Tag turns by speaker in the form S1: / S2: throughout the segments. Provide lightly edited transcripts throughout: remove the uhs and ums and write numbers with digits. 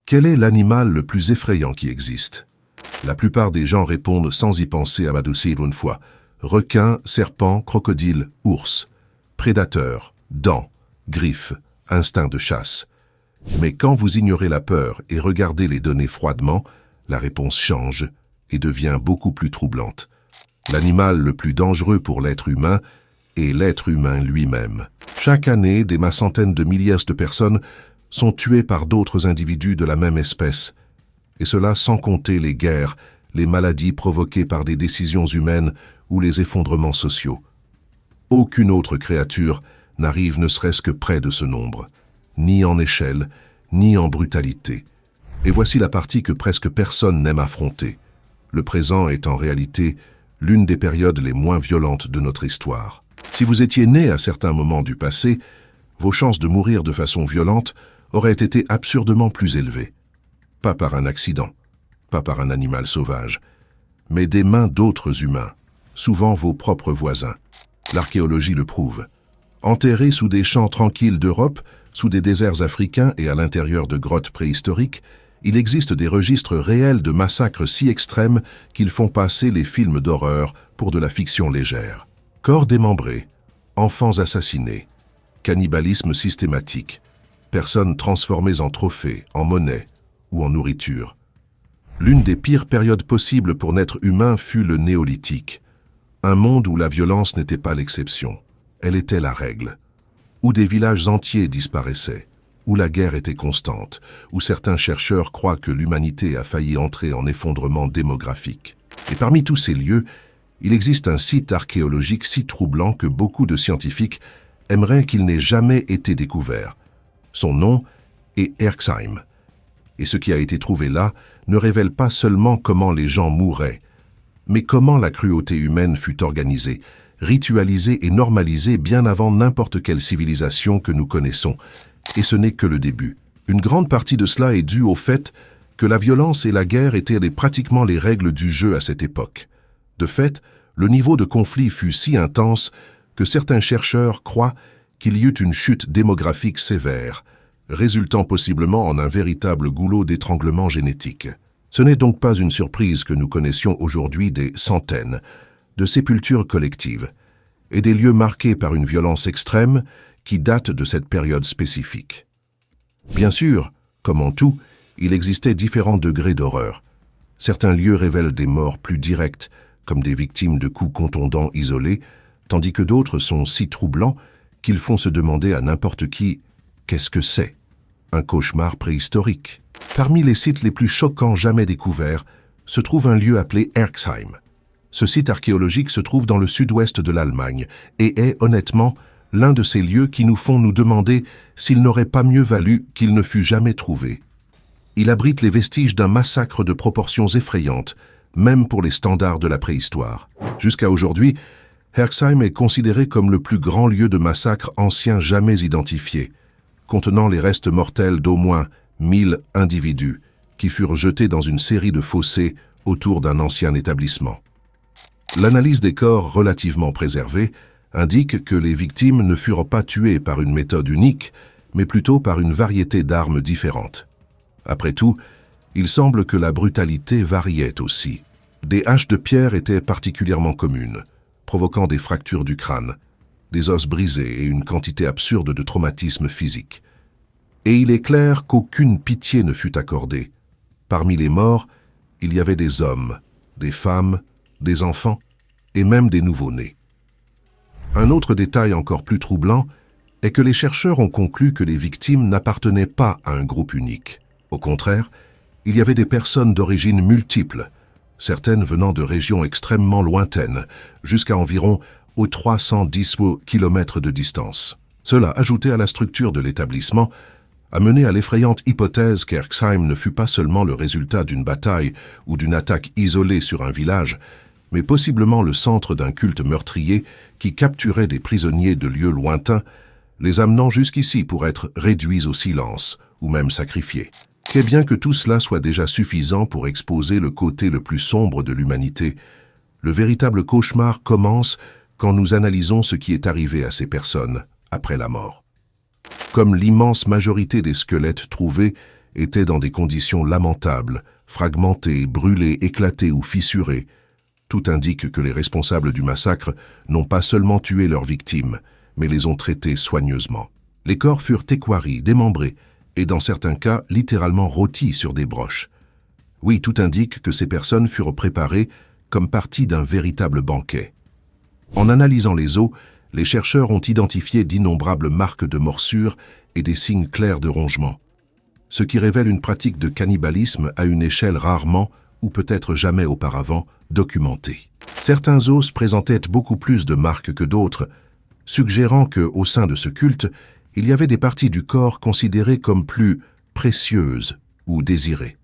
S1: Quel est l'animal le plus effrayant qui existe? La plupart des gens répondent sans y penser à m'adoucir une fois. Requin, serpent, crocodile, ours. Prédateur, dents, griffes, instinct de chasse. Mais quand vous ignorez la peur et regardez les données froidement, la réponse change et devient beaucoup plus troublante. L'animal le plus dangereux pour l'être humain est l'être humain lui-même. Chaque année, des centaines de milliers de personnes sont tuées par d'autres individus de la même espèce. Et cela sans compter les guerres, les maladies provoquées par des décisions humaines ou les effondrements sociaux. Aucune autre créature n'arrive ne serait-ce que près de ce nombre, ni en échelle, ni en brutalité. Et voici la partie que presque personne n'aime affronter. Le présent est en réalité l'une des périodes les moins violentes de notre histoire. Si vous étiez né à certains moments du passé, vos chances de mourir de façon violente auraient été absurdement plus élevées. Pas par un accident, pas par un animal sauvage, mais des mains d'autres humains, souvent vos propres voisins. L'archéologie le prouve. Enterrés sous des champs tranquilles d'Europe, sous des déserts africains et à l'intérieur de grottes préhistoriques, il existe des registres réels de massacres si extrêmes qu'ils font passer les films d'horreur pour de la fiction légère. Corps démembrés, enfants assassinés, cannibalisme systématique, personnes transformées en trophées, en monnaie ou en nourriture. L'une des pires périodes possibles pour naître humain fut le néolithique, un monde où la violence n'était pas l'exception, elle était la règle, où des villages entiers disparaissaient, où la guerre était constante, où certains chercheurs croient que l'humanité a failli entrer en effondrement démographique. Et parmi tous ces lieux, il existe un site archéologique si troublant que beaucoup de scientifiques aimeraient qu'il n'ait jamais été découvert. Son nom est Herxheim. Et ce qui a été trouvé là ne révèle pas seulement comment les gens mouraient, mais comment la cruauté humaine fut organisée, ritualisée et normalisée bien avant n'importe quelle civilisation que nous connaissons. Et ce n'est que le début. Une grande partie de cela est due au fait que la violence et la guerre étaient pratiquement les règles du jeu à cette époque. De fait, le niveau de conflit fut si intense que certains chercheurs croient qu'il y eut une chute démographique sévère, résultant possiblement en un véritable goulot d'étranglement génétique. Ce n'est donc pas une surprise que nous connaissions aujourd'hui des centaines de sépultures collectives et des lieux marqués par une violence extrême qui datent de cette période spécifique. Bien sûr, comme en tout, il existait différents degrés d'horreur. Certains lieux révèlent des morts plus directes, comme des victimes de coups contondants isolés, tandis que d'autres sont si troublants qu'ils font se demander à n'importe qui « qu'est-ce que c'est ?» Un cauchemar préhistorique. Parmi les sites les plus choquants jamais découverts se trouve un lieu appelé Herxheim. Ce site archéologique se trouve dans le sud-ouest de l'Allemagne et est, honnêtement, l'un de ces lieux qui nous font nous demander s'il n'aurait pas mieux valu qu'il ne fût jamais trouvé. Il abrite les vestiges d'un massacre de proportions effrayantes, même pour les standards de la préhistoire. Jusqu'à aujourd'hui, Herxheim est considéré comme le plus grand lieu de massacre ancien jamais identifié, contenant les restes mortels d'au moins 1000 individus qui furent jetés dans une série de fossés autour d'un ancien établissement. L'analyse des corps relativement préservés indique que les victimes ne furent pas tuées par une méthode unique, mais plutôt par une variété d'armes différentes. Après tout, il semble que la brutalité variait aussi. Des haches de pierre étaient particulièrement communes, provoquant des fractures du crâne, des os brisés et une quantité absurde de traumatismes physiques. Et il est clair qu'aucune pitié ne fut accordée. Parmi les morts, il y avait des hommes, des femmes, des enfants et même des nouveau-nés. Un autre détail encore plus troublant est que les chercheurs ont conclu que les victimes n'appartenaient pas à un groupe unique. Au contraire, il y avait des personnes d'origine multiples, certaines venant de régions extrêmement lointaines, jusqu'à environ aux 310 km de distance. Cela, ajouté à la structure de l'établissement, a mené à l'effrayante hypothèse qu'Herxheim ne fut pas seulement le résultat d'une bataille ou d'une attaque isolée sur un village, mais possiblement le centre d'un culte meurtrier qui capturait des prisonniers de lieux lointains, les amenant jusqu'ici pour être réduits au silence ou même sacrifiés. Qu'est bien que tout cela soit déjà suffisant pour exposer le côté le plus sombre de l'humanité, le véritable cauchemar commence quand nous analysons ce qui est arrivé à ces personnes après la mort. Comme l'immense majorité des squelettes trouvés étaient dans des conditions lamentables, fragmentées, brûlées, éclatées ou fissurées. Tout indique que les responsables du massacre n'ont pas seulement tué leurs victimes, mais les ont traitées soigneusement. Les corps furent équarris, démembrés, et dans certains cas littéralement rôtis sur des broches. Oui, tout indique que ces personnes furent préparées comme partie d'un véritable banquet. En analysant les os, les chercheurs ont identifié d'innombrables marques de morsures et des signes clairs de rongement, ce qui révèle une pratique de cannibalisme à une échelle rarement, ou peut-être jamais auparavant, documentée. Certains os présentaient beaucoup plus de marques que d'autres, suggérant qu'au sein de ce culte, il y avait des parties du corps considérées comme plus précieuses ou désirées.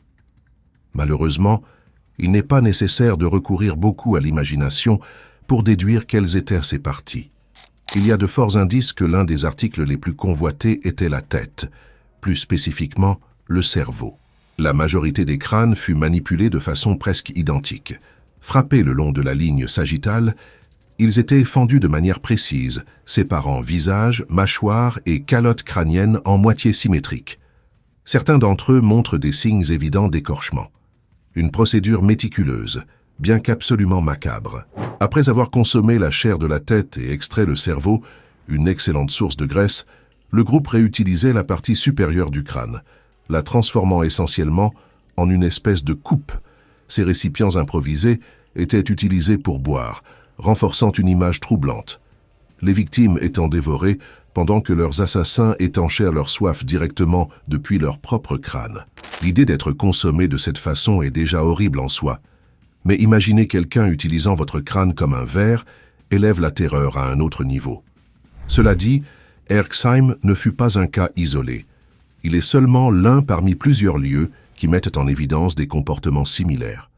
S1: Malheureusement, il n'est pas nécessaire de recourir beaucoup à l'imagination pour déduire quelles étaient ces parties. Il y a de forts indices que l'un des articles les plus convoités était la tête, plus spécifiquement le cerveau. La majorité des crânes fut manipulée de façon presque identique. Frappés le long de la ligne sagittale, ils étaient fendus de manière précise, séparant visage, mâchoire et calotte crânienne en moitié symétrique. Certains d'entre eux montrent des signes évidents d'écorchement. Une procédure méticuleuse, bien qu'absolument macabre. Après avoir consommé la chair de la tête et extrait le cerveau, une excellente source de graisse, le groupe réutilisait la partie supérieure du crâne, la transformant essentiellement en une espèce de coupe. Ces récipients improvisés étaient utilisés pour boire, renforçant une image troublante. Les victimes étant dévorées, pendant que leurs assassins étanchèrent leur soif directement depuis leur propre crâne. L'idée d'être consommé de cette façon est déjà horrible en soi, mais imaginez quelqu'un utilisant votre crâne comme un verre élève la terreur à un autre niveau. Cela dit, Herxheim ne fut pas un cas isolé. Il est seulement l'un parmi plusieurs lieux qui mettent en évidence des comportements similaires.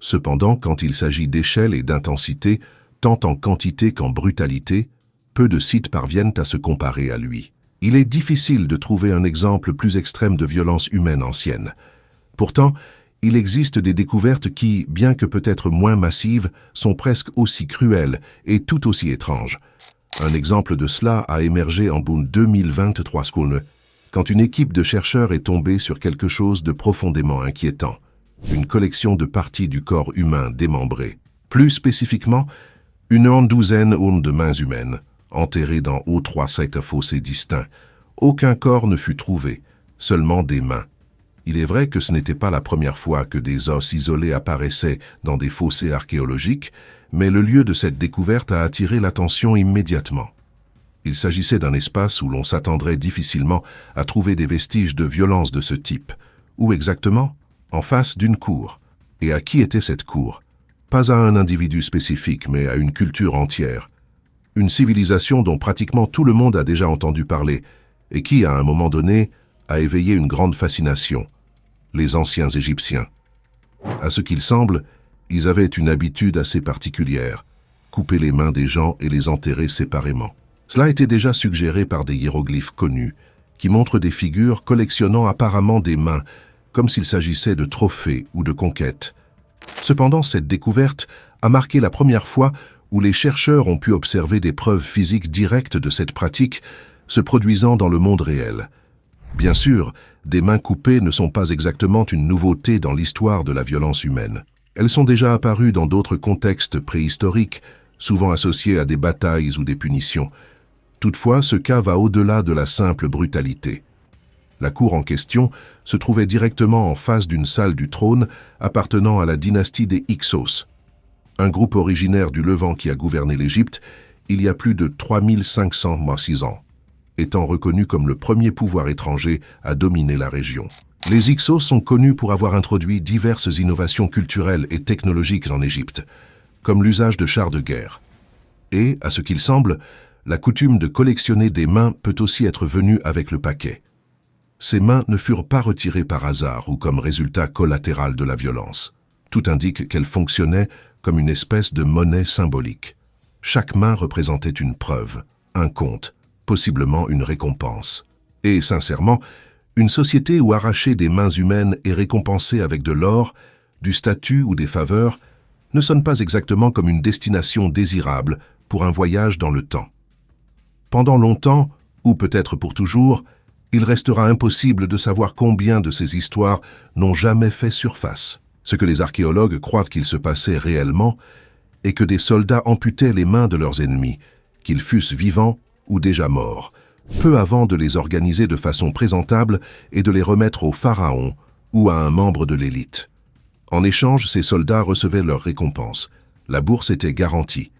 S1: Cependant, quand il s'agit d'échelle et d'intensité, tant en quantité qu'en brutalité, peu de sites parviennent à se comparer à lui. Il est difficile de trouver un exemple plus extrême de violence humaine ancienne. Pourtant, il existe des découvertes qui, bien que peut-être moins massives, sont presque aussi cruelles et tout aussi étranges. Un exemple de cela a émergé en 2023 quand une équipe de chercheurs est tombée sur quelque chose de profondément inquiétant. Une collection de parties du corps humain démembrées. Plus spécifiquement, une douzaine de mains humaines, enterrées dans trois sites fossés distincts. Aucun corps ne fut trouvé, seulement des mains. Il est vrai que ce n'était pas la première fois que des os isolés apparaissaient dans des fossés archéologiques, mais le lieu de cette découverte a attiré l'attention immédiatement. Il s'agissait d'un espace où l'on s'attendrait difficilement à trouver des vestiges de violence de ce type. Où exactement ? En face d'une cour. Et à qui était cette cour? Pas à un individu spécifique, mais à une culture entière. Une civilisation dont pratiquement tout le monde a déjà entendu parler, et qui, à un moment donné, a éveillé une grande fascination. Les anciens Égyptiens. À ce qu'il semble, ils avaient une habitude assez particulière, couper les mains des gens et les enterrer séparément. Cela était déjà suggéré par des hiéroglyphes connus, qui montrent des figures collectionnant apparemment des mains, comme s'il s'agissait de trophées ou de conquêtes. Cependant, cette découverte a marqué la première fois où les chercheurs ont pu observer des preuves physiques directes de cette pratique se produisant dans le monde réel. Bien sûr, des mains coupées ne sont pas exactement une nouveauté dans l'histoire de la violence humaine. Elles sont déjà apparues dans d'autres contextes préhistoriques, souvent associés à des batailles ou des punitions. Toutefois, ce cas va au-delà de la simple brutalité. La cour en question se trouvait directement en face d'une salle du trône appartenant à la dynastie des Hyksos, un groupe originaire du Levant qui a gouverné l'Égypte il y a plus de 3506 ans, étant reconnu comme le premier pouvoir étranger à dominer la région. Les Hyksos sont connus pour avoir introduit diverses innovations culturelles et technologiques en Égypte, comme l'usage de chars de guerre. Et, à ce qu'il semble, la coutume de collectionner des mains peut aussi être venue avec le paquet. Ces mains ne furent pas retirées par hasard ou comme résultat collatéral de la violence. Tout indique qu'elles fonctionnaient comme une espèce de monnaie symbolique. Chaque main représentait une preuve, un compte, possiblement une récompense. Et, sincèrement, une société où arracher des mains humaines est récompensé avec de l'or, du statut ou des faveurs, ne sonne pas exactement comme une destination désirable pour un voyage dans le temps. Pendant longtemps, ou peut-être pour toujours, Il restera impossible de savoir combien de ces histoires n'ont jamais fait surface. Ce que les archéologues croient qu'il se passait réellement est que des soldats amputaient les mains de leurs ennemis, qu'ils fussent vivants ou déjà morts, peu avant de les organiser de façon présentable et de les remettre au pharaon ou à un membre de l'élite. En échange, ces soldats recevaient leur récompense. La bourse était garantie.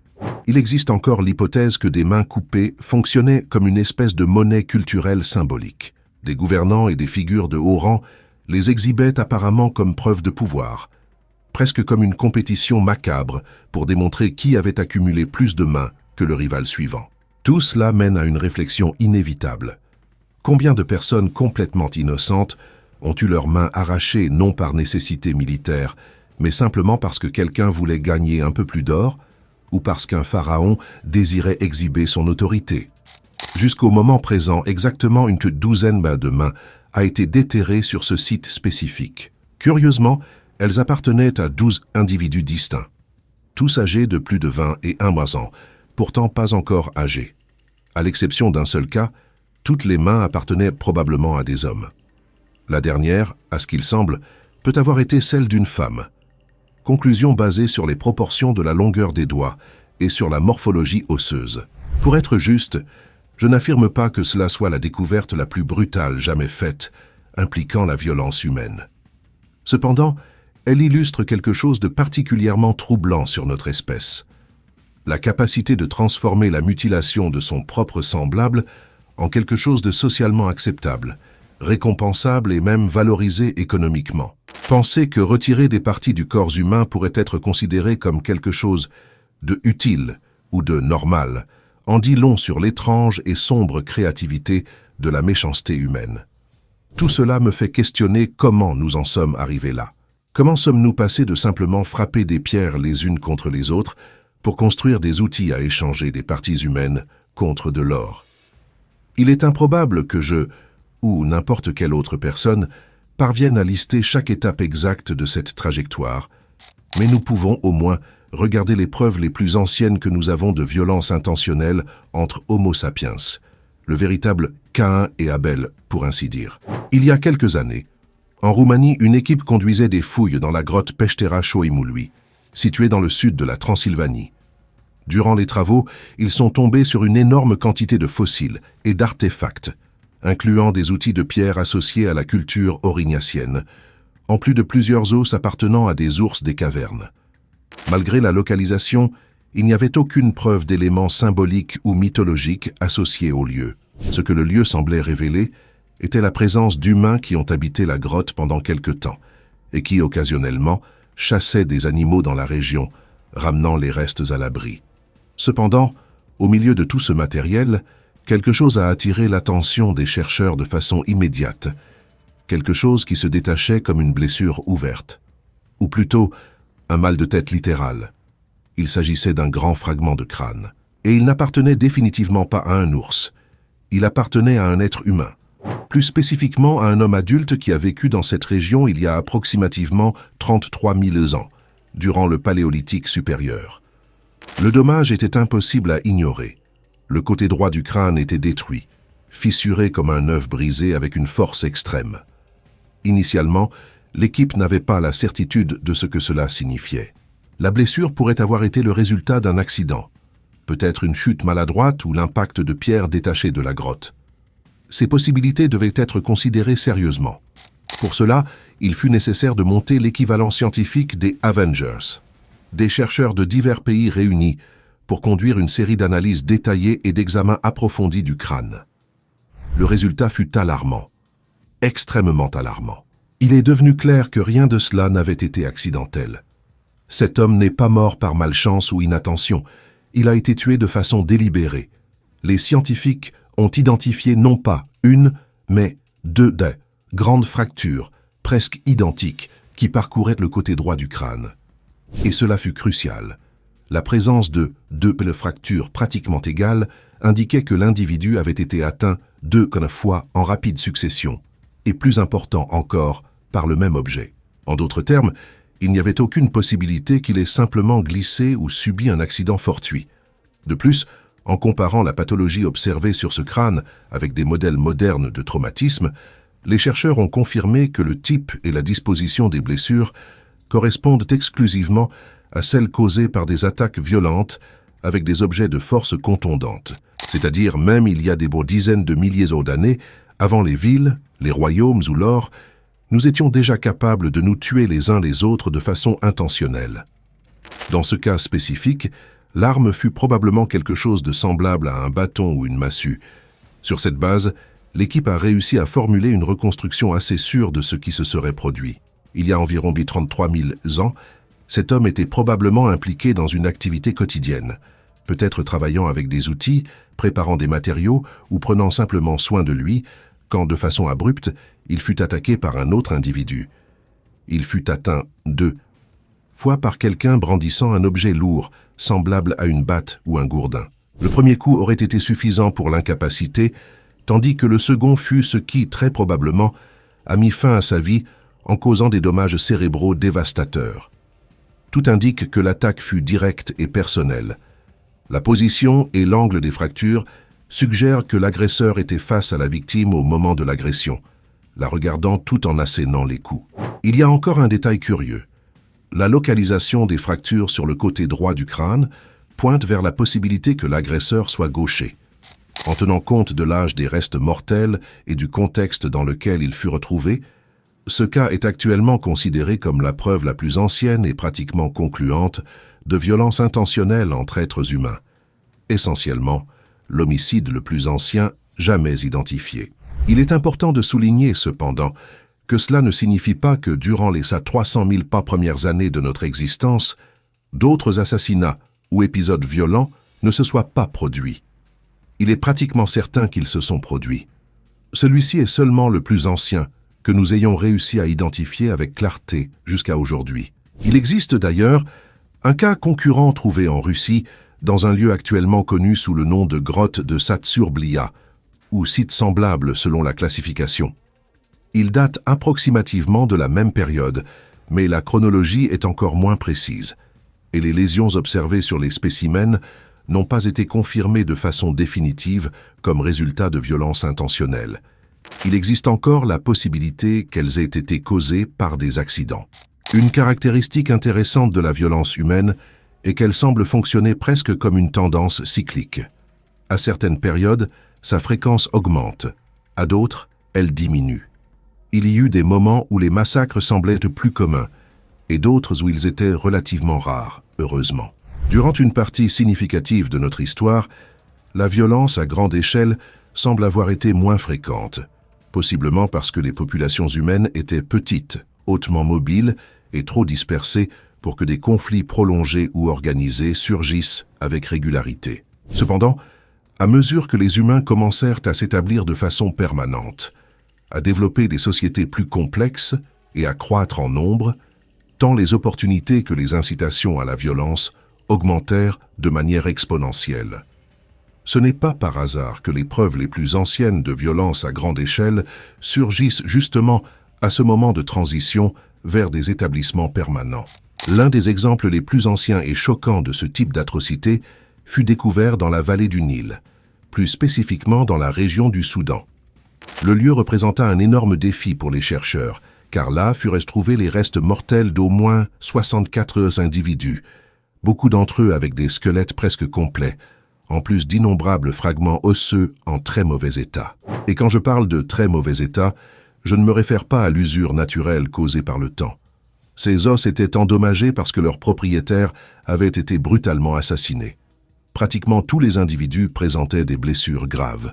S1: Il existe encore l'hypothèse que des mains coupées fonctionnaient comme une espèce de monnaie culturelle symbolique. Des gouvernants et des figures de haut rang les exhibaient apparemment comme preuve de pouvoir, presque comme une compétition macabre pour démontrer qui avait accumulé plus de mains que le rival suivant. Tout cela mène à une réflexion inévitable. Combien de personnes complètement innocentes ont eu leurs mains arrachées non par nécessité militaire, mais simplement parce que quelqu'un voulait gagner un peu plus d'or ou parce qu'un pharaon désirait exhiber son autorité? Jusqu'au moment présent, exactement une douzaine de mains a été déterrée sur ce site spécifique. Curieusement, elles appartenaient à 12 individus distincts, tous âgés de plus de 20 et 1 ans, pourtant pas encore âgés. À l'exception d'un seul cas, toutes les mains appartenaient probablement à des hommes. La dernière, à ce qu'il semble, peut avoir été celle d'une femme. Conclusion basée sur les proportions de la longueur des doigts et sur la morphologie osseuse. Pour être juste, je n'affirme pas que cela soit la découverte la plus brutale jamais faite, impliquant la violence humaine. Cependant, elle illustre quelque chose de particulièrement troublant sur notre espèce. La capacité de transformer la mutilation de son propre semblable en quelque chose de socialement acceptable, récompensable et même valorisé économiquement. Penser que retirer des parties du corps humain pourrait être considéré comme quelque chose de utile ou de normal en dit long sur l'étrange et sombre créativité de la méchanceté humaine. Tout cela me fait questionner comment nous en sommes arrivés là. Comment sommes-nous passés de simplement frapper des pierres les unes contre les autres pour construire des outils à échanger des parties humaines contre de l'or? Il est improbable que je, ou n'importe quelle autre personne, parvienne à lister chaque étape exacte de cette trajectoire, mais nous pouvons au moins regarder les preuves les plus anciennes que nous avons de violence intentionnelle entre Homo sapiens, le véritable Caïn et Abel, pour ainsi dire. Il y a quelques années, en Roumanie, une équipe conduisait des fouilles dans la grotte Peștera Șoimului, située dans le sud de la Transylvanie. Durant les travaux, ils sont tombés sur une énorme quantité de fossiles et d'artefacts, incluant des outils de pierre associés à la culture aurignacienne, en plus de plusieurs os appartenant à des ours des cavernes. Malgré la localisation, il n'y avait aucune preuve d'éléments symboliques ou mythologiques associés au lieu. Ce que le lieu semblait révéler était la présence d'humains qui ont habité la grotte pendant quelque temps et qui, occasionnellement, chassaient des animaux dans la région, ramenant les restes à l'abri. Cependant, au milieu de tout ce matériel, quelque chose a attiré l'attention des chercheurs de façon immédiate, quelque chose qui se détachait comme une blessure ouverte, ou plutôt un mal de tête littéral. Il s'agissait d'un grand fragment de crâne, et il n'appartenait définitivement pas à un ours. Il appartenait à un être humain, plus spécifiquement à un homme adulte qui a vécu dans cette région il y a approximativement 33 000 ans, durant le Paléolithique supérieur. Le dommage était impossible à ignorer. Le côté droit du crâne était détruit, fissuré comme un œuf brisé avec une force extrême. Initialement, l'équipe n'avait pas la certitude de ce que cela signifiait. La blessure pourrait avoir été le résultat d'un accident, peut-être une chute maladroite ou l'impact de pierres détachées de la grotte. Ces possibilités devaient être considérées sérieusement. Pour cela, il fut nécessaire de monter l'équivalent scientifique des Avengers, des chercheurs de divers pays réunis pour conduire une série d'analyses détaillées et d'examens approfondis du crâne. Le résultat fut alarmant, extrêmement alarmant. Il est devenu clair que rien de cela n'avait été accidentel. Cet homme n'est pas mort par malchance ou inattention, il a été tué de façon délibérée. Les scientifiques ont identifié non pas une, mais deux grandes fractures, presque identiques, qui parcouraient le côté droit du crâne. Et cela fut crucial. La présence de deux fractures pratiquement égales indiquait que l'individu avait été atteint 2 fois en rapide succession, et plus important encore, par le même objet. En d'autres termes, il n'y avait aucune possibilité qu'il ait simplement glissé ou subi un accident fortuit. De plus, En comparant la pathologie observée sur ce crâne avec des modèles modernes de traumatisme, les chercheurs ont confirmé que le type et la disposition des blessures correspondent exclusivement à celles causées par des attaques violentes avec des objets de force contondante. C'est-à-dire même il y a des dizaines de milliers d'années, avant les villes, les royaumes ou l'or, nous étions déjà capables de nous tuer les uns les autres de façon intentionnelle. Dans ce cas spécifique, l'arme fut probablement quelque chose de semblable à un bâton ou une massue. Sur cette base, l'équipe a réussi à formuler une reconstruction assez sûre de ce qui se serait produit. Il y a environ 33 000 ans, cet homme était probablement impliqué dans une activité quotidienne, peut-être travaillant avec des outils, préparant des matériaux ou prenant simplement soin de lui, quand de façon abrupte, il fut attaqué par un autre individu. Il fut atteint 2 fois par quelqu'un brandissant un objet lourd, semblable à une batte ou un gourdin. Le premier coup aurait été suffisant pour l'incapaciter, tandis que le second fut ce qui, très probablement, a mis fin à sa vie en causant des dommages cérébraux dévastateurs. Tout indique que l'attaque fut directe et personnelle. La position et l'angle des fractures suggèrent que l'agresseur était face à la victime au moment de l'agression, la regardant tout en assénant les coups. Il y a encore un détail curieux. La localisation des fractures sur le côté droit du crâne pointe vers la possibilité que l'agresseur soit gaucher. En tenant compte de l'âge des restes mortels et du contexte dans lequel il fut retrouvé, ce cas est actuellement considéré comme la preuve la plus ancienne et pratiquement concluante de violence intentionnelle entre êtres humains. Essentiellement, l'homicide le plus ancien jamais identifié. Il est important de souligner, cependant, que cela ne signifie pas que durant les 300 000 premières années de notre existence, d'autres assassinats ou épisodes violents ne se soient pas produits. Il est pratiquement certain qu'ils se sont produits. Celui-ci est seulement le plus ancien que nous ayons réussi à identifier avec clarté jusqu'à aujourd'hui. Il existe d'ailleurs un cas concurrent trouvé en Russie dans un lieu actuellement connu sous le nom de grotte de Satsurblia, ou site semblable selon la classification. Il date approximativement de la même période, mais la chronologie est encore moins précise, et les lésions observées sur les spécimens n'ont pas été confirmées de façon définitive comme résultat de violences intentionnelles. Il existe encore la possibilité qu'elles aient été causées par des accidents. Une caractéristique intéressante de la violence humaine est qu'elle semble fonctionner presque comme une tendance cyclique. À certaines périodes, sa fréquence augmente, à d'autres, elle diminue. Il y eut des moments où les massacres semblaient être plus communs, et d'autres où ils étaient relativement rares, heureusement. Durant une partie significative de notre histoire, la violence à grande échelle semble avoir été moins fréquente, possiblement parce que les populations humaines étaient petites, hautement mobiles et trop dispersées pour que des conflits prolongés ou organisés surgissent avec régularité. Cependant, à mesure que les humains commencèrent à s'établir de façon permanente, à développer des sociétés plus complexes et à croître en nombre, tant les opportunités que les incitations à la violence augmentèrent de manière exponentielle. Ce n'est pas par hasard que les preuves les plus anciennes de violence à grande échelle surgissent justement à ce moment de transition vers des établissements permanents. L'un des exemples les plus anciens et choquants de ce type d'atrocité fut découvert dans la vallée du Nil, plus spécifiquement dans la région du Soudan. Le lieu représenta un énorme défi pour les chercheurs, car là furent trouvés les restes mortels d'au moins 64 individus, beaucoup d'entre eux avec des squelettes presque complets, en plus d'innombrables fragments osseux en très mauvais état. Et quand je parle de très mauvais état, je ne me réfère pas à l'usure naturelle causée par le temps. Ces os étaient endommagés parce que leurs propriétaires avaient été brutalement assassinés. Pratiquement tous les individus présentaient des blessures graves.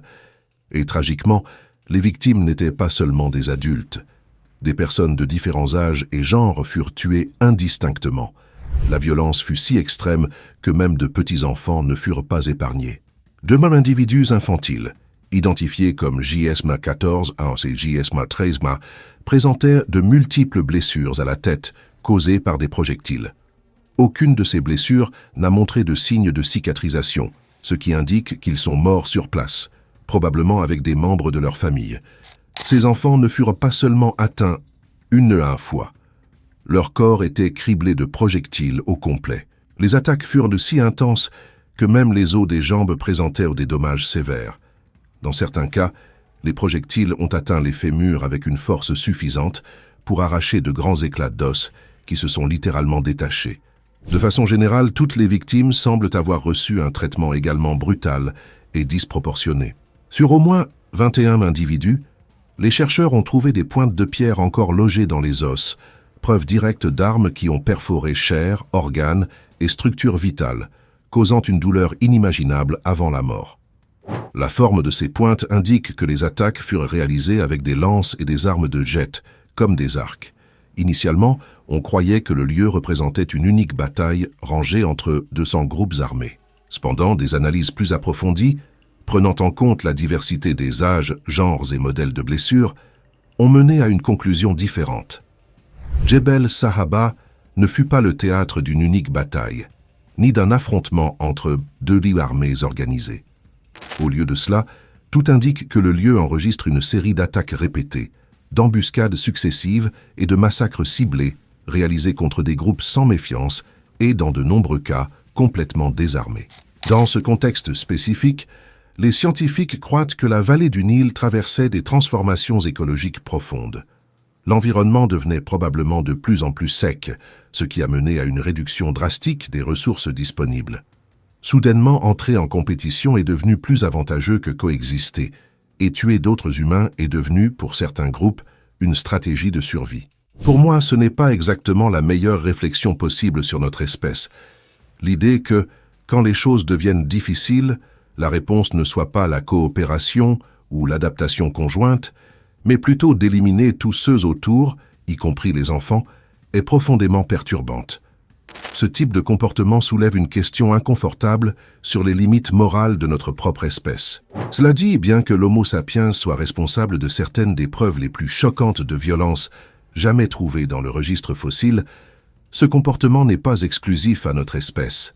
S1: Et tragiquement, les victimes n'étaient pas seulement des adultes. Des personnes de différents âges et genres furent tuées indistinctement. La violence fut si extrême que même de petits enfants ne furent pas épargnés. De même individus infantiles, identifiés comme JSMA-14 et JSMA-13, présentèrent de multiples blessures à la tête causées par des projectiles. Aucune de ces blessures n'a montré de signes de cicatrisation, ce qui indique qu'ils sont morts sur place, probablement avec des membres de leur famille. Ces enfants ne furent pas seulement atteints une fois. Leur corps était criblé de projectiles au complet. Les attaques furent si intenses que même les os des jambes présentaient des dommages sévères. Dans certains cas, les projectiles ont atteint les fémurs avec une force suffisante pour arracher de grands éclats d'os qui se sont littéralement détachés. De façon générale, toutes les victimes semblent avoir reçu un traitement également brutal et disproportionné. Sur au moins 21 individus, les chercheurs ont trouvé des pointes de pierre encore logées dans les os, preuve directe d'armes qui ont perforé chair, organes et structures vitales, causant une douleur inimaginable avant la mort. La forme de ces pointes indique que les attaques furent réalisées avec des lances et des armes de jet, comme des arcs. Initialement, on croyait que le lieu représentait une unique bataille rangée entre 200 groupes armés. Cependant, des analyses plus approfondies, prenant en compte la diversité des âges, genres et modèles de blessures, ont mené à une conclusion différente. Jebel Sahaba ne fut pas le théâtre d'une unique bataille, ni d'un affrontement entre deux lignes armées organisées. Au lieu de cela, tout indique que le lieu enregistre une série d'attaques répétées, d'embuscades successives et de massacres ciblés réalisés contre des groupes sans méfiance et, dans de nombreux cas, complètement désarmés. Dans ce contexte spécifique, les scientifiques croient que la vallée du Nil traversait des transformations écologiques profondes. L'environnement devenait probablement de plus en plus sec, ce qui a mené à une réduction drastique des ressources disponibles. Soudainement, entrer en compétition est devenu plus avantageux que coexister, et tuer d'autres humains est devenu, pour certains groupes, une stratégie de survie. Pour moi, ce n'est pas exactement la meilleure réflexion possible sur notre espèce. L'idée que, quand les choses deviennent difficiles, la réponse ne soit pas la coopération ou l'adaptation conjointe, mais plutôt d'éliminer tous ceux autour, y compris les enfants, est profondément perturbante. Ce type de comportement soulève une question inconfortable sur les limites morales de notre propre espèce. Cela dit, bien que l'Homo sapiens soit responsable de certaines des preuves les plus choquantes de violence jamais trouvées dans le registre fossile, ce comportement n'est pas exclusif à notre espèce.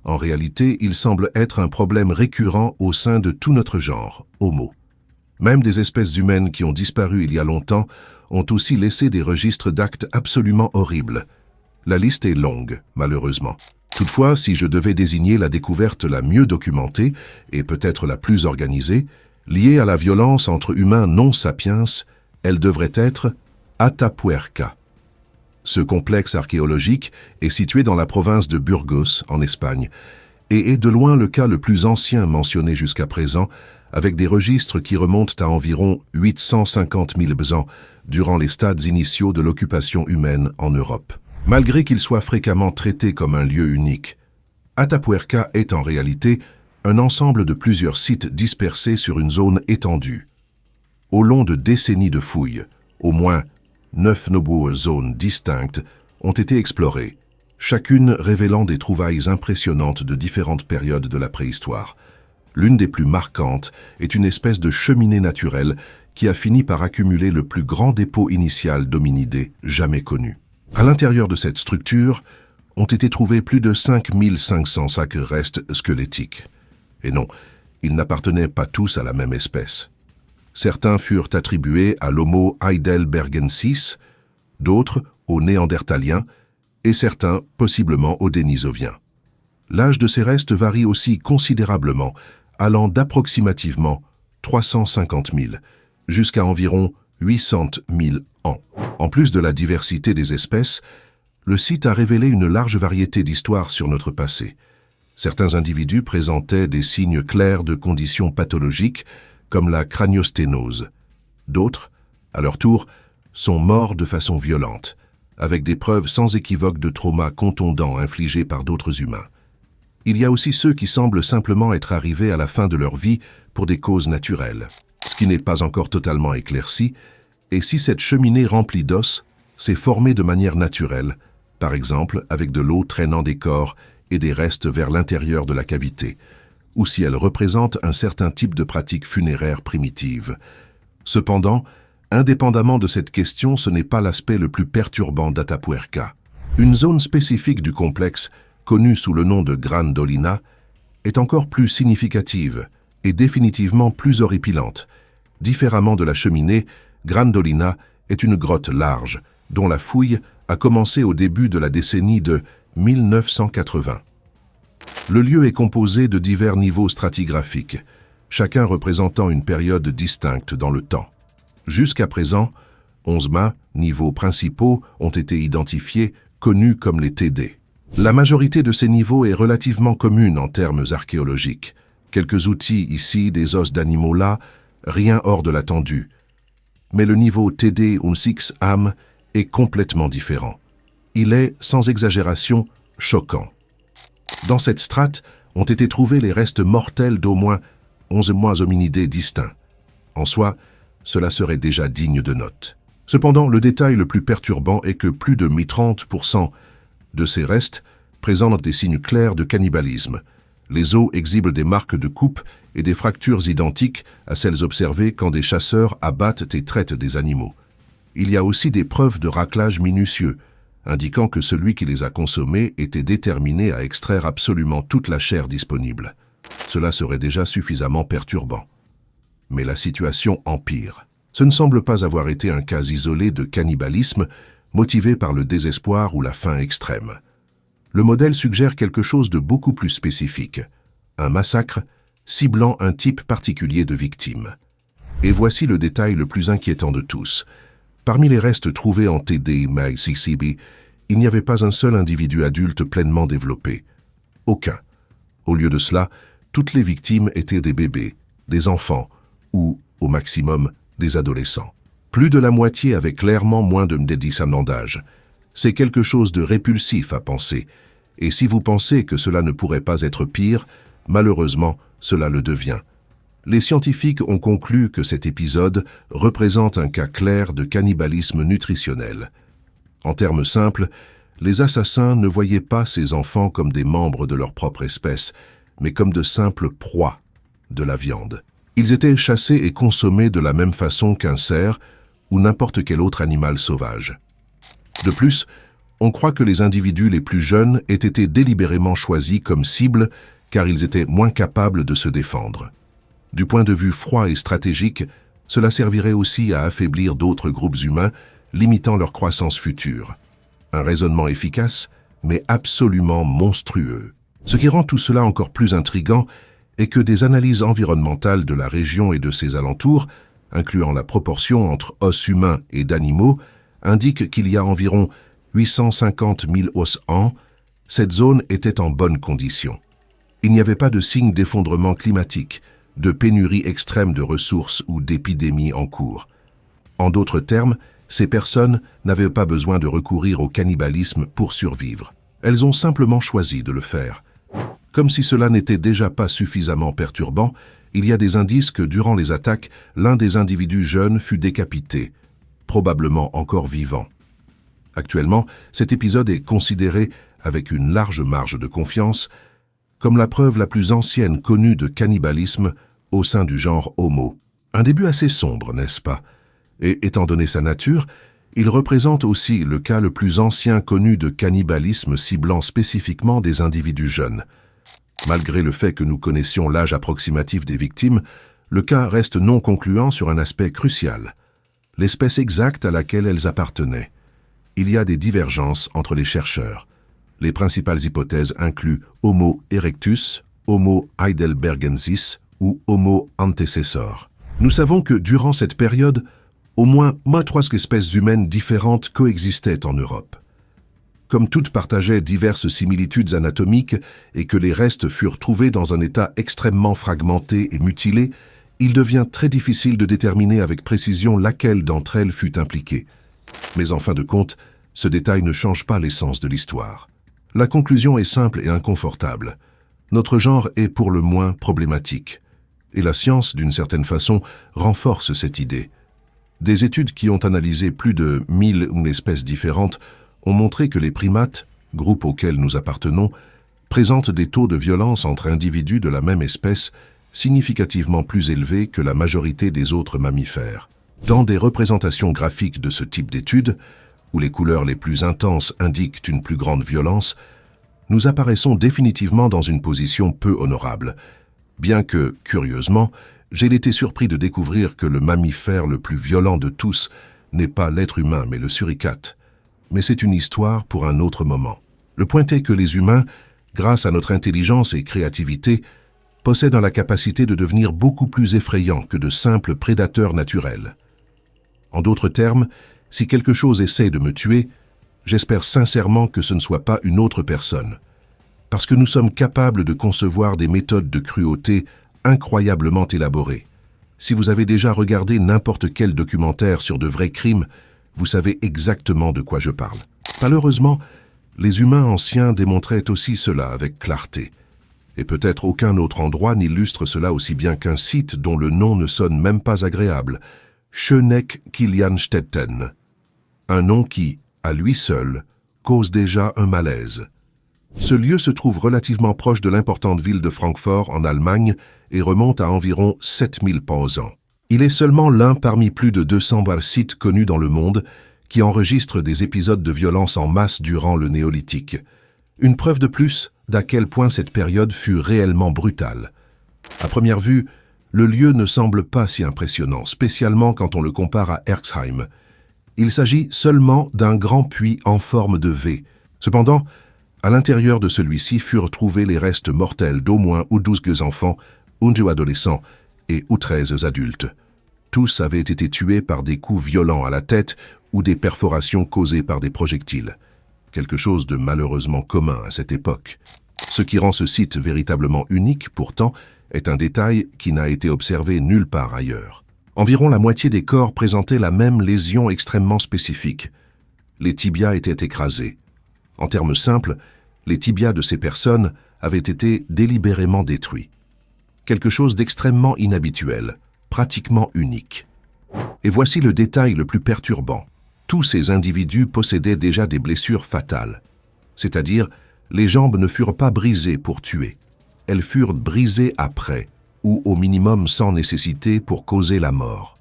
S1: En réalité, il semble être un problème récurrent au sein de tout notre genre, Homo. Même des espèces humaines qui ont disparu il y a longtemps ont aussi laissé des registres d'actes absolument horribles. La liste est longue, malheureusement. Toutefois, si je devais désigner la découverte la mieux documentée, et peut-être la plus organisée, liée à la violence entre humains non sapiens, elle devrait être Atapuerca. Ce complexe archéologique est situé dans la province de Burgos, en Espagne, et est de loin le cas le plus ancien mentionné jusqu'à présent, avec des registres qui remontent à environ 850 000 ans durant les stades initiaux de l'occupation humaine en Europe. Malgré qu'il soit fréquemment traité comme un lieu unique, Atapuerca est en réalité un ensemble de plusieurs sites dispersés sur une zone étendue. Au long de décennies de fouilles, au moins 9 nombreuses zones distinctes ont été explorées, chacune révélant des trouvailles impressionnantes de différentes périodes de la préhistoire. L'une des plus marquantes est une espèce de cheminée naturelle qui a fini par accumuler le plus grand dépôt initial d'hominidés jamais connu. À l'intérieur de cette structure ont été trouvés plus de 5500 sacs restes squelettiques. Et non, ils n'appartenaient pas tous à la même espèce. Certains furent attribués à l'Homo heidelbergensis, d'autres aux Néandertaliens et certains possiblement aux Denisoviens. L'âge de ces restes varie aussi considérablement, allant d'approximativement 350 000 jusqu'à environ 800 000 ans. En plus de la diversité des espèces, le site a révélé une large variété d'histoires sur notre passé. Certains individus présentaient des signes clairs de conditions pathologiques, comme la craniosténose. D'autres, à leur tour, sont morts de façon violente, avec des preuves sans équivoque de traumas contondants infligés par d'autres humains. Il y a aussi ceux qui semblent simplement être arrivés à la fin de leur vie pour des causes naturelles, ce qui n'est pas encore totalement éclairci, et si cette cheminée remplie d'os s'est formée de manière naturelle, par exemple avec de l'eau traînant des corps et des restes vers l'intérieur de la cavité, ou si elle représente un certain type de pratique funéraire primitive. Cependant, indépendamment de cette question, ce n'est pas l'aspect le plus perturbant d'Atapuerca. Une zone spécifique du complexe, connue sous le nom de Gran Dolina, est encore plus significative et définitivement plus horripilante. Différemment de la cheminée, Gran Dolina est une grotte large, dont la fouille a commencé au début de la décennie de 1980. Le lieu est composé de divers niveaux stratigraphiques, chacun représentant une période distincte dans le temps. Jusqu'à présent, 11 niveaux principaux ont été identifiés, connus comme les TD. La majorité de ces niveaux est relativement commune en termes archéologiques. Quelques outils ici, des os d'animaux là, rien hors de l'attendu. Mais le niveau TD Unsix Am est complètement différent. Il est, sans exagération, choquant. Dans cette strate ont été trouvés les restes mortels d'au moins 11 hominidés distincts. En soi, cela serait déjà digne de note. Cependant, le détail le plus perturbant est que plus de 30% de ces restes présentent des signes clairs de cannibalisme. Les os exhibent des marques de coupe et des fractures identiques à celles observées quand des chasseurs abattent et traitent des animaux. Il y a aussi des preuves de raclage minutieux, indiquant que celui qui les a consommés était déterminé à extraire absolument toute la chair disponible. Cela serait déjà suffisamment perturbant. Mais la situation empire. Ce ne semble pas avoir été un cas isolé de cannibalisme motivé par le désespoir ou la faim extrême. Le modèle suggère quelque chose de beaucoup plus spécifique, un massacre ciblant un type particulier de victime. Et voici le détail le plus inquiétant de tous. Parmi les restes trouvés en TD-MyCCB, il n'y avait pas un seul individu adulte pleinement développé. Aucun. Au lieu de cela, toutes les victimes étaient des bébés, des enfants ou, au maximum, des adolescents. Plus de la moitié avait clairement moins de 10 ans d'âge. C'est quelque chose de répulsif à penser, et si vous pensez que cela ne pourrait pas être pire, malheureusement, cela le devient. Les scientifiques ont conclu que cet épisode représente un cas clair de cannibalisme nutritionnel. En termes simples, les assassins ne voyaient pas ces enfants comme des membres de leur propre espèce, mais comme de simples proies de la viande. Ils étaient chassés et consommés de la même façon qu'un cerf ou n'importe quel autre animal sauvage. De plus, on croit que les individus les plus jeunes aient été délibérément choisis comme cibles car ils étaient moins capables de se défendre. Du point de vue froid et stratégique, cela servirait aussi à affaiblir d'autres groupes humains, limitant leur croissance future. Un raisonnement efficace, mais absolument monstrueux. Ce qui rend tout cela encore plus intriguant est que des analyses environnementales de la région et de ses alentours, incluant la proportion entre os humains et d'animaux, indiquent qu'il y a environ 850 000 os ans, cette zone était en bonne condition. Il n'y avait pas de signe d'effondrement climatique, de pénurie extrême de ressources ou d'épidémie en cours. En d'autres termes, ces personnes n'avaient pas besoin de recourir au cannibalisme pour survivre. Elles ont simplement choisi de le faire. Comme si cela n'était déjà pas suffisamment perturbant, il y a des indices que durant les attaques, l'un des individus jeunes fut décapité, probablement encore vivant. Actuellement, cet épisode est considéré, avec une large marge de confiance, comme la preuve la plus ancienne connue de cannibalisme au sein du genre Homo. Un début assez sombre, n'est-ce pas? Et étant donné sa nature, il représente aussi le cas le plus ancien connu de cannibalisme ciblant spécifiquement des individus jeunes. Malgré le fait que nous connaissions l'âge approximatif des victimes, le cas reste non concluant sur un aspect crucial, l'espèce exacte à laquelle elles appartenaient. Il y a des divergences entre les chercheurs. Les principales hypothèses incluent Homo erectus, Homo heidelbergensis ou Homo antecessor. Nous savons que durant cette période, au moins 3 espèces humaines différentes coexistaient en Europe. Comme toutes partageaient diverses similitudes anatomiques et que les restes furent trouvés dans un état extrêmement fragmenté et mutilé, il devient très difficile de déterminer avec précision laquelle d'entre elles fut impliquée. Mais en fin de compte, ce détail ne change pas l'essence de l'histoire. La conclusion est simple et inconfortable. Notre genre est pour le moins problématique. Et la science, d'une certaine façon, renforce cette idée. Des études qui ont analysé plus de 1000 espèces différentes ont montré que les primates, groupe auquel nous appartenons, présentent des taux de violence entre individus de la même espèce significativement plus élevés que la majorité des autres mammifères. Dans des représentations graphiques de ce type d'études, où les couleurs les plus intenses indiquent une plus grande violence, nous apparaissons définitivement dans une position peu honorable, bien que, curieusement, j'ai été surpris de découvrir que le mammifère le plus violent de tous n'est pas l'être humain mais le suricate. Mais c'est une histoire pour un autre moment. Le point est que les humains, grâce à notre intelligence et créativité, possèdent la capacité de devenir beaucoup plus effrayants que de simples prédateurs naturels. En d'autres termes, si quelque chose essaie de me tuer, j'espère sincèrement que ce ne soit pas une autre personne, parce que nous sommes capables de concevoir des méthodes de cruauté incroyablement élaborées. Si vous avez déjà regardé n'importe quel documentaire sur de vrais crimes, vous savez exactement de quoi je parle. Malheureusement, les humains anciens démontraient aussi cela avec clarté. Et peut-être aucun autre endroit n'illustre cela aussi bien qu'un site dont le nom ne sonne même pas agréable, Schöneck-Kilianstetten. Un nom qui, à lui seul, cause déjà un malaise. Ce lieu se trouve relativement proche de l'importante ville de Francfort en Allemagne et remonte à environ 7000 ans. Il est seulement l'un parmi plus de 200 sites connus dans le monde qui enregistrent des épisodes de violence en masse durant le néolithique. Une preuve de plus d'à quel point cette période fut réellement brutale. À première vue, le lieu ne semble pas si impressionnant, spécialement quand on le compare à Erxheim. Il s'agit seulement d'un grand puits en forme de V. Cependant, à l'intérieur de celui-ci furent trouvés les restes mortels d'au moins 12 enfants, 11 adolescents et 13 adultes. Tous avaient été tués par des coups violents à la tête ou des perforations causées par des projectiles. Quelque chose de malheureusement commun à cette époque. Ce qui rend ce site véritablement unique, pourtant, est un détail qui n'a été observé nulle part ailleurs. Environ la moitié des corps présentaient la même lésion extrêmement spécifique. Les tibias étaient écrasés. En termes simples, les tibias de ces personnes avaient été délibérément détruits. Quelque chose d'extrêmement inhabituel, pratiquement unique. Et voici le détail le plus perturbant. Tous ces individus possédaient déjà des blessures fatales. C'est-à-dire, les jambes ne furent pas brisées pour tuer. Elles furent brisées après, ou au minimum sans nécessité pour causer la mort.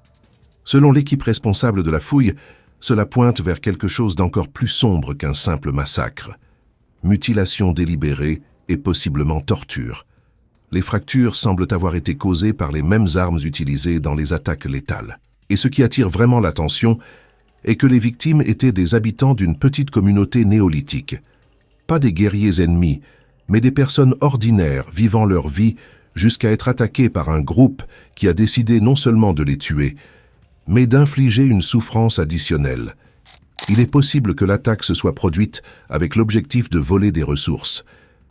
S1: Selon l'équipe responsable de la fouille, cela pointe vers quelque chose d'encore plus sombre qu'un simple massacre. Mutilation délibérée et possiblement torture. Les fractures semblent avoir été causées par les mêmes armes utilisées dans les attaques létales. Et ce qui attire vraiment l'attention est que les victimes étaient des habitants d'une petite communauté néolithique. Pas des guerriers ennemis, mais des personnes ordinaires vivant leur vie jusqu'à être attaquées par un groupe qui a décidé non seulement de les tuer, mais d'infliger une souffrance additionnelle. Il est possible que l'attaque se soit produite avec l'objectif de voler des ressources,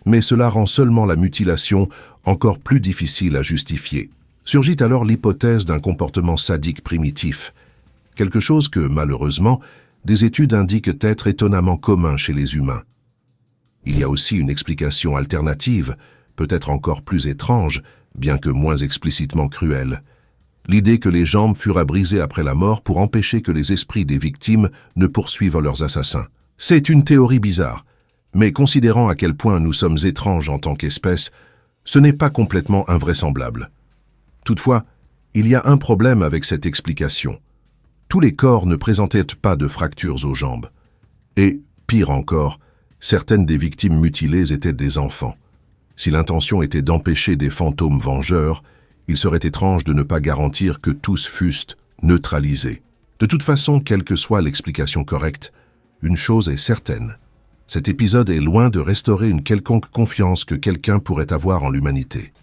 S1: mais cela rend seulement la mutilation encore plus difficile à justifier. Surgit alors l'hypothèse d'un comportement sadique primitif, quelque chose que, malheureusement, des études indiquent être étonnamment commun chez les humains. Il y a aussi une explication alternative, peut-être encore plus étrange, bien que moins explicitement cruelle. L'idée que les jambes furent à briser après la mort pour empêcher que les esprits des victimes ne poursuivent leurs assassins. C'est une théorie bizarre, mais considérant à quel point nous sommes étranges en tant qu'espèce, ce n'est pas complètement invraisemblable. Toutefois, il y a un problème avec cette explication. Tous les corps ne présentaient pas de fractures aux jambes. Et, pire encore, certaines des victimes mutilées étaient des enfants. Si l'intention était d'empêcher des fantômes vengeurs, il serait étrange de ne pas garantir que tous fussent neutralisés. De toute façon, quelle que soit l'explication correcte, une chose est certaine. Cet épisode est loin de restaurer une quelconque confiance que quelqu'un pourrait avoir en l'humanité.